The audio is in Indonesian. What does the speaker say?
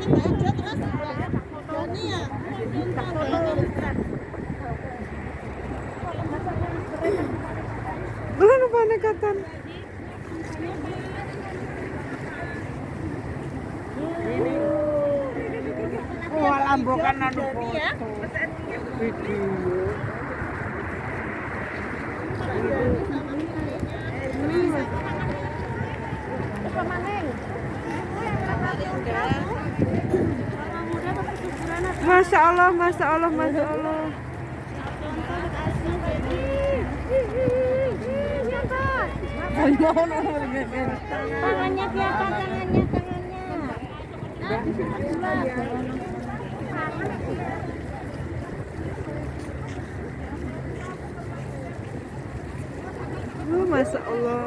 Belum lupa nekatan. Wah, lambokan anu foto. Video. Masya Allah, Masya Allah, Masya Allah. Tangannya kelihatan, tangannya. Masya Allah.